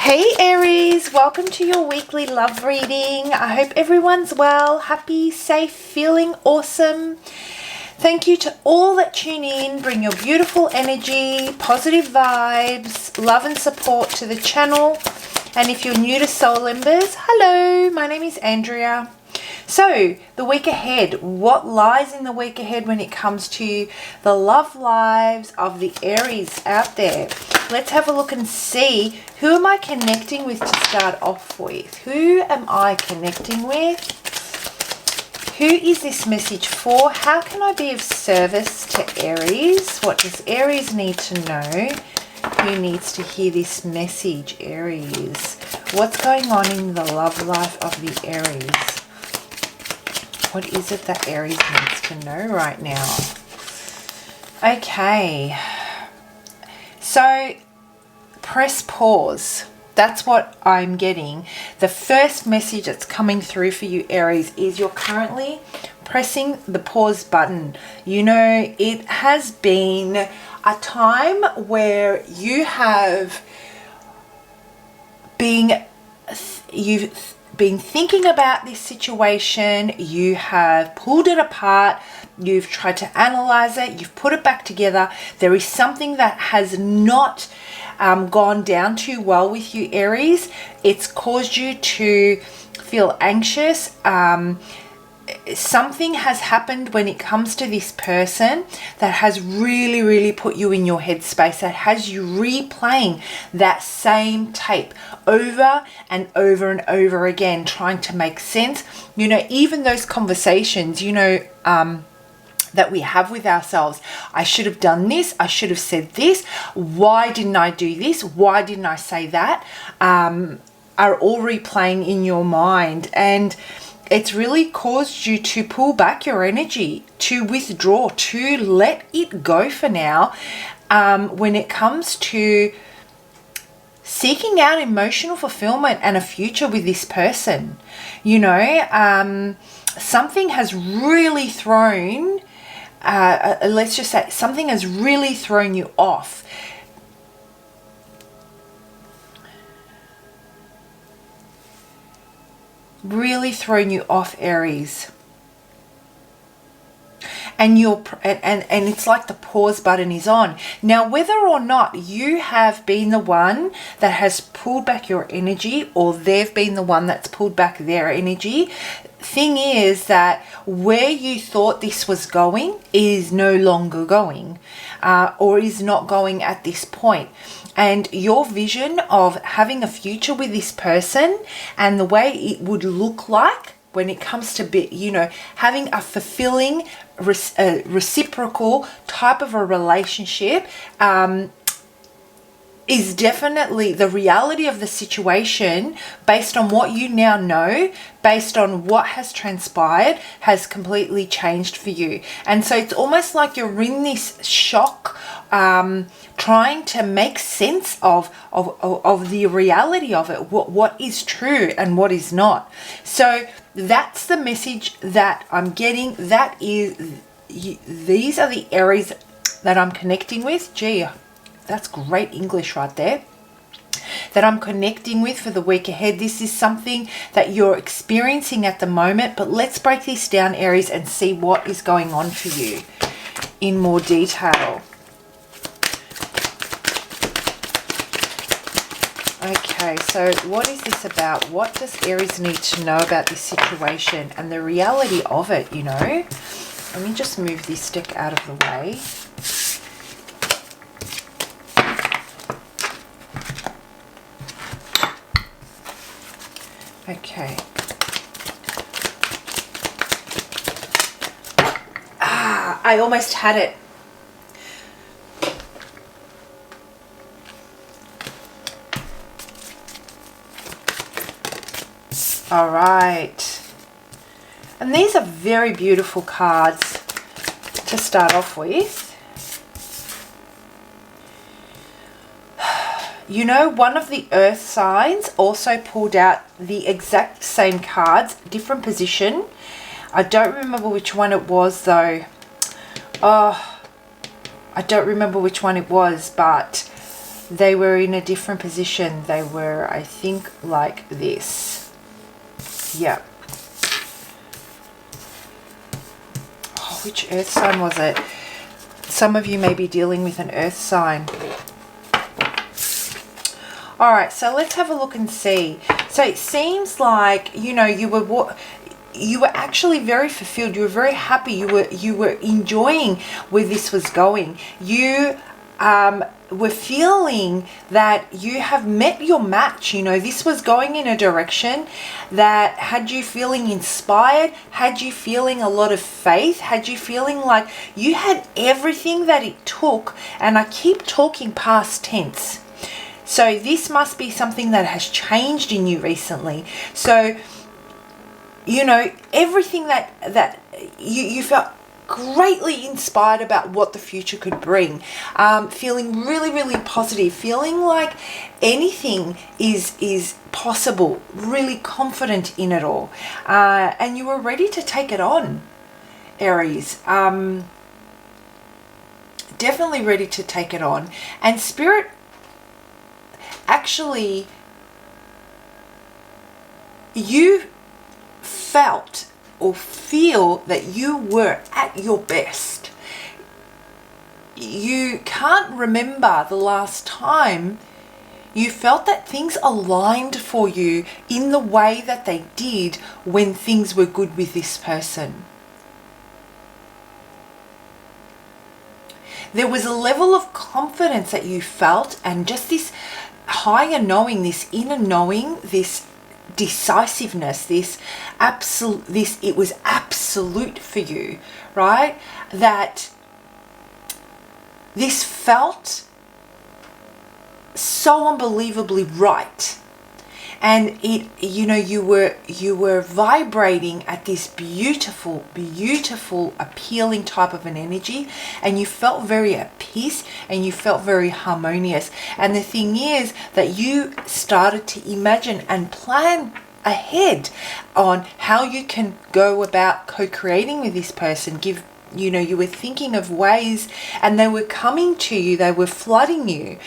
Hey Aries, welcome to your weekly love reading. I hope everyone's well, happy, safe, feeling awesome. Thank you to all that tune in, bring your beautiful energy, positive vibes, love and support to the channel. And if you're new to Soul Embers, hello, my name is Andrea. So, the week ahead, what lies in the week ahead when it comes to the love lives of the Aries out there? Let's have a look and see, who am I connecting with to start off with? Who am I connecting with? Who is this message for? How can I be of service to Aries? What does Aries need to know? Who needs to hear this message, Aries? What's going on in the love life of the Aries? What is it that Aries needs to know right now? Okay. So, press pause. That's what I'm getting. The first message that's coming through for you, Aries, is you're currently pressing the pause button. You know, it has been a time where you have you've been thinking about this situation, you have pulled it apart, you've tried to analyze it, you've put it back together. There is something that has not gone down too well with you, Aries. It's caused you to feel anxious. Something has happened when it comes to this person that has really put you in your headspace, that has you replaying that same tape over and over and over again, trying to make sense. You know, even those conversations, you know, that we have with ourselves. I should have done this. I should have said this. Why didn't I do this? Why didn't I say that? Are all replaying in your mind, and it's really caused you to pull back your energy, to withdraw, to let it go for now. When it comes to seeking out emotional fulfillment and a future with this person, you know, something has really thrown, let's just say something has really thrown you off. Really thrown you off, Aries. And it's like the pause button is on. Now, whether or not you have been the one that has pulled back your energy, or they've been the one that's pulled back their energy, thing is that where you thought this was going is no longer going, or is not going at this point. And your vision of having a future with this person and the way it would look like when it comes to, you know, having a fulfilling, reciprocal type of a relationship, is definitely the reality of the situation. Based on what you now know, based on what has transpired, has completely changed for you. And so it's almost like you're in this shock, trying to make sense of the reality of it, what is true and what is not. So that's the message that I'm getting. That is, these are the Aries that I'm connecting with. Gee, that's great English right there. That I'm connecting with for the week ahead. This is something that you're experiencing at the moment, but let's break this down, Aries, and see what is going on for you in more detail. Okay, so what is this about? What does Aries need to know about this situation and the reality of it, you know? Let me just move this stick out of the way. Okay. I almost had it. All right. And these are very beautiful cards to start off with. You know, one of the earth signs also pulled out the exact same cards, different position. I don't remember which one it was though. Oh, I don't remember which one it was, but they were in a different position. They were, I think, like this. Yeah. Oh, which earth sign was it? Some of you may be dealing with an earth sign. All right, so let's have a look and see. So it seems like, you know, you were actually very fulfilled. You were very happy. You were enjoying where this was going. You were feeling that you have met your match. You know, this was going in a direction that had you feeling inspired, had you feeling a lot of faith, had you feeling like you had everything that it took. And I keep talking past tense. So this must be something that has changed in you recently. So, you know, everything that you felt greatly inspired about what the future could bring, feeling really, really positive, feeling like anything is possible, really confident in it all, and you were ready to take it on, Aries. Definitely ready to take it on. And Spirit actually, you felt or feel that you were at your best. You can't remember the last time you felt that things aligned for you in the way that they did when things were good with this person. There was a level of confidence that you felt, and just this higher knowing, this inner knowing, this decisiveness, this it was absolute for you, right? That this felt so unbelievably right. And it, you know, you were vibrating at this beautiful, beautiful, appealing type of an energy, and you felt very at peace and you felt very harmonious. And the thing is that you started to imagine and plan ahead on how you can go about co-creating with this person. You know, you were thinking of ways, and they were coming to you, they were flooding you,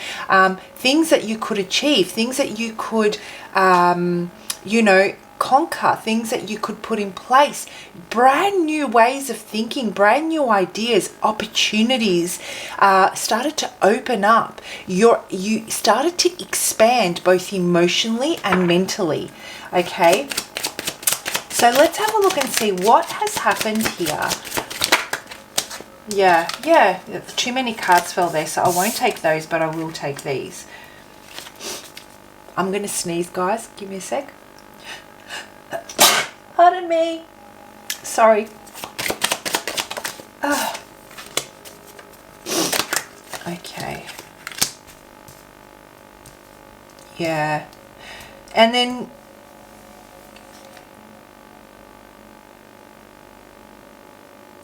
things that you could achieve, things that you could, you know, conquer, things that you could put in place, brand new ways of thinking, brand new ideas, opportunities started to open up. You started to expand both emotionally and mentally. Okay, so let's have a look and see what has happened here. Yeah, too many cards fell there, so I won't take those, but I will take these. I'm going to sneeze, guys. Give me a sec. Pardon me. Sorry. Okay. Yeah. And then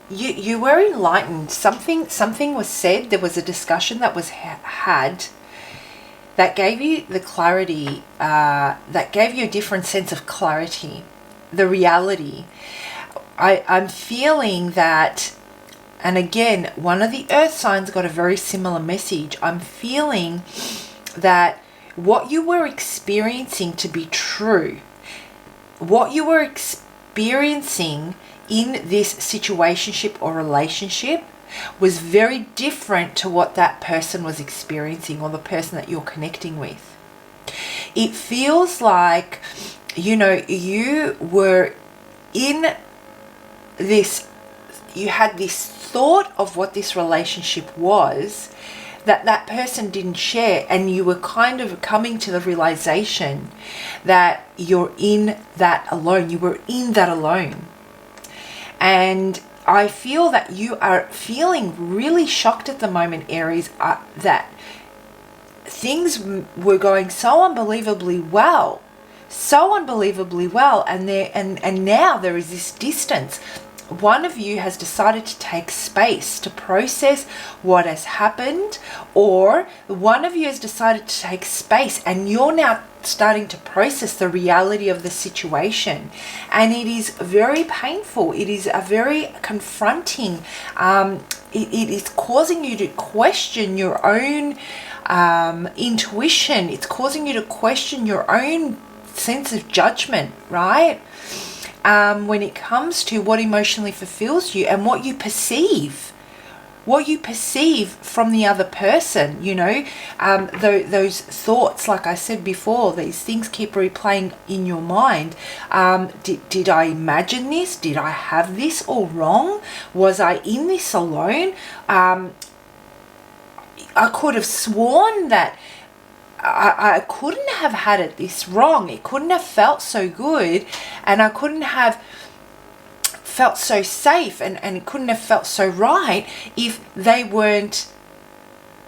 you were enlightened. Something was said. There was a discussion that was had that gave you the clarity, that gave you a different sense of clarity, the reality. I'm feeling that, and again, one of the earth signs got a very similar message. I'm feeling that what you were experiencing to be true, what you were experiencing in this situationship or relationship was very different to what that person was experiencing, or the person that you're connecting with. It feels like, you know, you were in this, you had this thought of what this relationship was that person didn't share, and you were kind of coming to the realization that you're in that alone. You were in that alone. And I feel that you are feeling really shocked at the moment, Aries, that things were going so unbelievably well, and now there is this distance. One of you has decided to take space to process what has happened, or one of you has decided to take space and you're now starting to process the reality of the situation. And it is very painful. It is a very confronting, it is causing you to question your own intuition. It's causing you to question your own sense of judgment, right? When it comes to what emotionally fulfills you and what you perceive from the other person, you know, those thoughts, like I said before, these things keep replaying in your mind. Did I imagine this? Did I have this all wrong? Was I in this alone? I could have sworn that I couldn't have had it this wrong. It couldn't have felt so good, and I couldn't have felt so safe, and it couldn't have felt so right if they weren't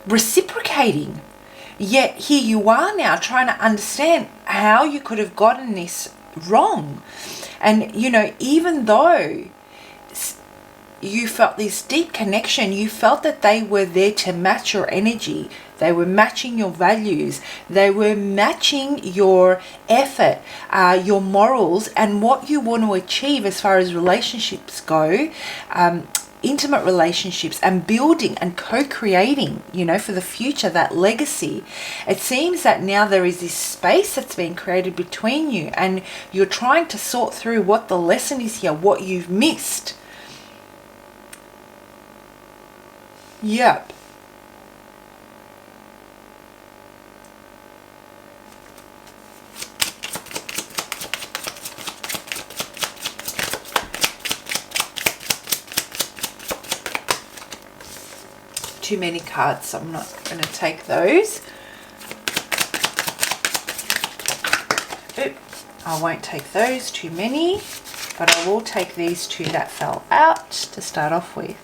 reciprocating. Yet here you are now trying to understand how you could have gotten this wrong. And, you know, even though you felt this deep connection, you felt that they were there to match your energy. They were matching your values. They were matching your effort, your morals, and what you want to achieve as far as relationships go, intimate relationships, and building and co-creating, you know, for the future, that legacy. It seems that now there is this space that's been created between you, and you're trying to sort through what the lesson is here, what you've missed. Yep. Too many cards, so I'm not going to take those. Oop, I won't take those, too many, but I will take these two that fell out to start off with.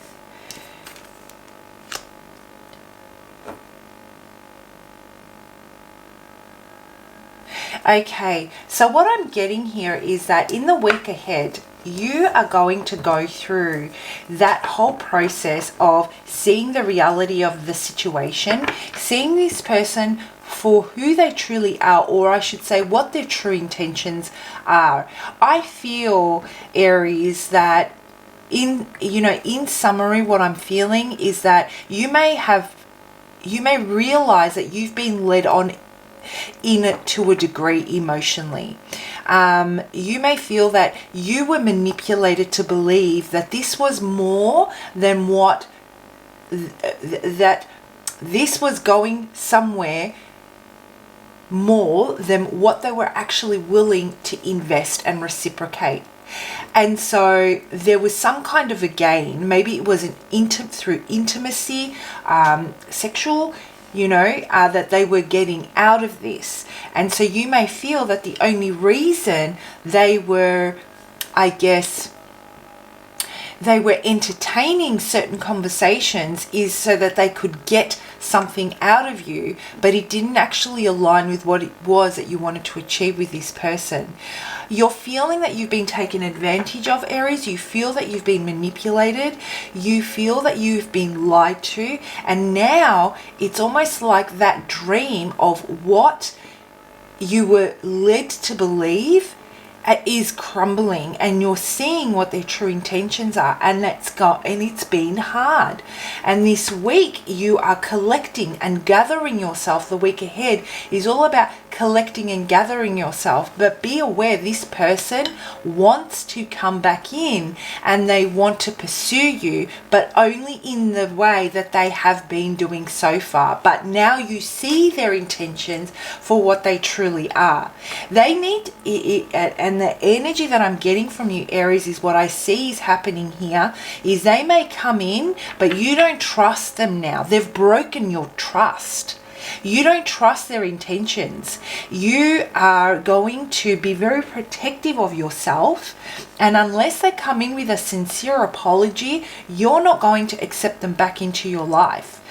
Okay, so what I'm getting here is that in the week ahead, you are going to go through that whole process of seeing the reality of the situation, seeing this person for who they truly are, or I should say what their true intentions are. I feel, Aries, that in summary, what I'm feeling is that you may realize that you've been led on in it to a degree emotionally. You may feel that you were manipulated to believe that this was more than what, that this was going somewhere more than what they were actually willing to invest and reciprocate. And so there was some kind of a gain. Maybe it was through intimacy, sexual, that they were getting out of this. And so you may feel that the only reason they were, they were entertaining certain conversations is so that they could get something out of you, but it didn't actually align with what it was that you wanted to achieve with this person. You're feeling that you've been taken advantage of, Aries. You feel that you've been manipulated. You feel that you've been lied to. And now it's almost like that dream of what you were led to believe is crumbling, and you're seeing what their true intentions are, and it's been hard. And this week you are collecting and gathering yourself. The week ahead is all about collecting and gathering yourself, but be aware this person wants to come back in and they want to pursue you, but only in the way that they have been doing so far. But now you see their intentions for what they truly are. They need it, and the energy that I'm getting from you, Aries, is what I see is happening here is they may come in, but you don't trust them now. They've broken your trust. You don't trust their intentions. You are going to be very protective of yourself, and unless they come in with a sincere apology, you're not going to accept them back into your life.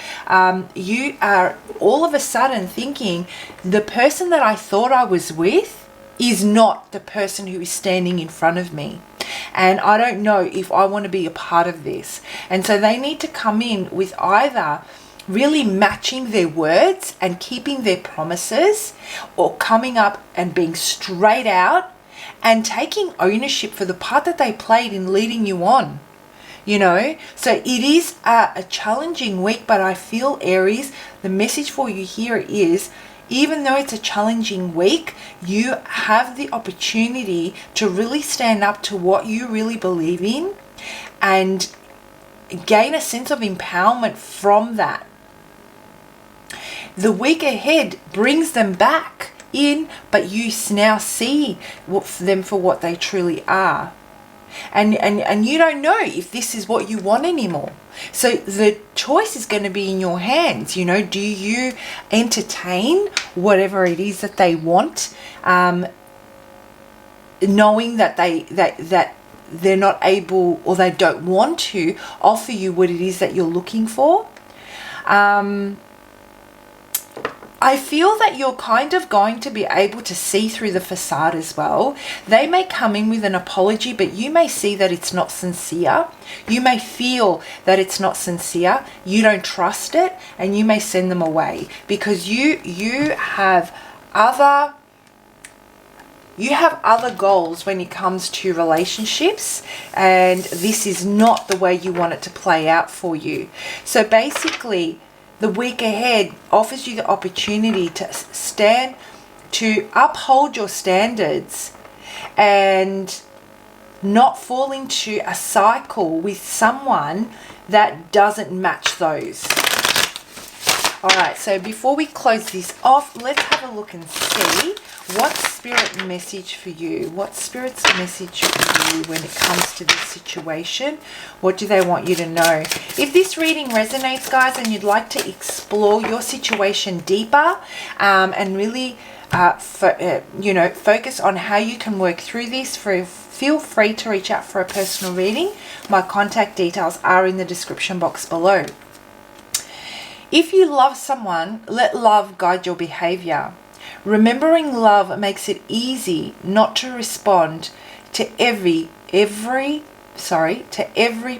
You are all of a sudden thinking, the person that I thought I was with is not the person who is standing in front of me. And I don't know if I want to be a part of this. And so they need to come in with either really matching their words and keeping their promises, or coming up and being straight out and taking ownership for the part that they played in leading you on. you know. So it is a challenging week, but I feel, Aries, the message for you here is, even though it's a challenging week, you have the opportunity to really stand up to what you really believe in and gain a sense of empowerment from that. The week ahead brings them back in, but you now see them for what they truly are. And you don't know if this is what you want anymore. So the choice is going to be in your hands. You know, do you entertain whatever it is that they want, knowing that they're not able, or they don't want to offer you what it is that you're looking for? I feel that you're kind of going to be able to see through the facade as well. They may come in with an apology, but you may see that it's not sincere. You may feel that it's not sincere. You don't trust it, and you may send them away because you have other goals when it comes to relationships, and this is not the way you want it to play out for you. So basically, the week ahead offers you the opportunity to uphold your standards and not fall into a cycle with someone that doesn't match those. All right, so before we close this off, let's have a look and see what's Spirit message for you. What's Spirit's message for you when it comes to this situation? What do they want you to know? If this reading resonates, guys, and you'd like to explore your situation deeper and really focus on how you can work through this, feel free to reach out for a personal reading. My contact details are in the description box below. If you love someone, let love guide your behavior. Remembering love makes it easy not to respond to every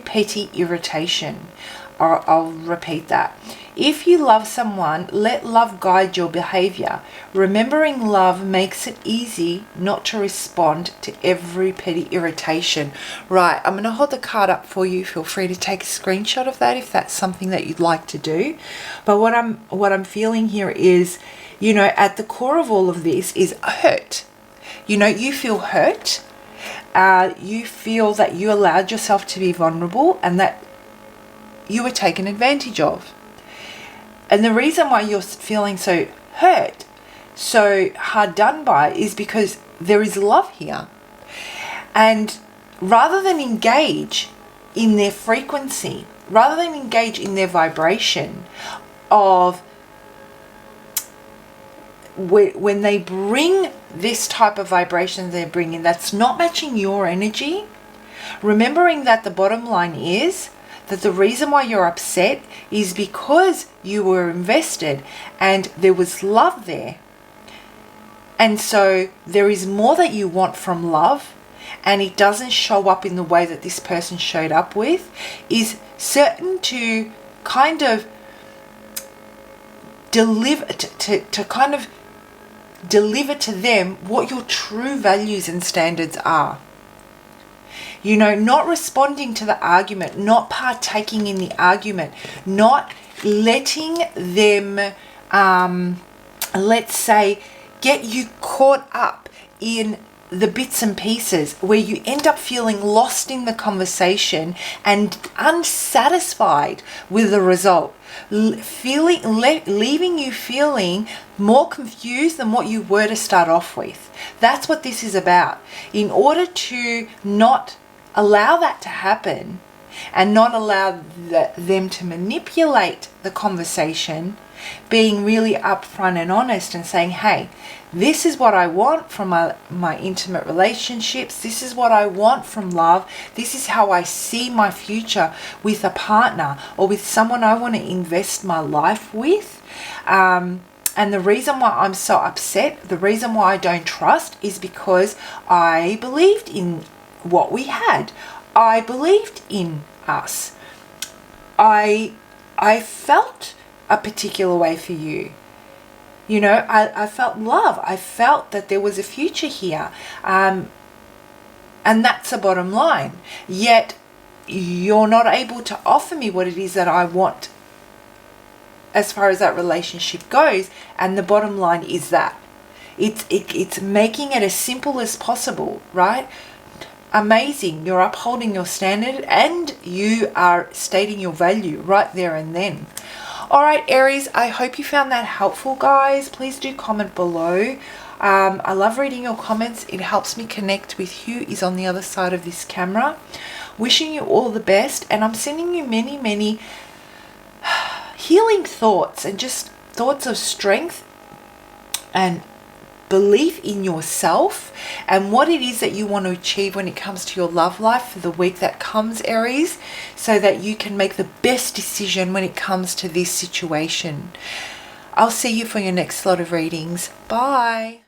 petty irritation. I'll repeat that. If you love someone, let love guide your behavior. Remembering love makes it easy not to respond to every petty irritation. Right, I'm going to hold the card up for you. Feel free to take a screenshot of that if that's something that you'd like to do. But what I'm feeling here is, you know, at the core of all of this is hurt. You know, you feel hurt. You feel that you allowed yourself to be vulnerable and that you were taken advantage of. And the reason why you're feeling so hurt, so hard done by, is because there is love here. And rather than engage in their frequency, rather than engage in their vibration of when they bring this type of vibration they're bringing that's not matching your energy, remembering that the bottom line is that the reason why you're upset is because you were invested and there was love there. And so there is more that you want from love, and it doesn't show up in the way that this person showed up with, is certain to kind of deliver to them what your true values and standards are. You know, not responding to the argument, not partaking in the argument, not letting them, let's say, get you caught up in the bits and pieces where you end up feeling lost in the conversation and unsatisfied with the result. Leaving you feeling more confused than what you were to start off with. That's what this is about. In order to not allow that to happen and not allow them to manipulate the conversation, being really upfront and honest and saying, hey, this is what I want from my intimate relationships. This is what I want from love. This is how I see my future with a partner or with someone I want to invest my life with. And the reason why I'm so upset, the reason why I don't trust, is because I believed in what we had. I believed in us. I felt a particular way for you. You know, I felt love. I felt that there was a future here. And that's the bottom line. Yet you're not able to offer me what it is that I want as far as that relationship goes. And the bottom line is that it's making it as simple as possible, right? Amazing. You're upholding your standard and you are stating your value right there and then. All right, Aries, I hope you found that helpful, guys. Please do comment below. I love reading your comments. It helps me connect with who is on the other side of this camera. Wishing you all the best, and I'm sending you many, many healing thoughts and just thoughts of strength and belief in yourself and what it is that you want to achieve when it comes to your love life for the week that comes, Aries, so that you can make the best decision when it comes to this situation. I'll see you for your next lot of readings. Bye.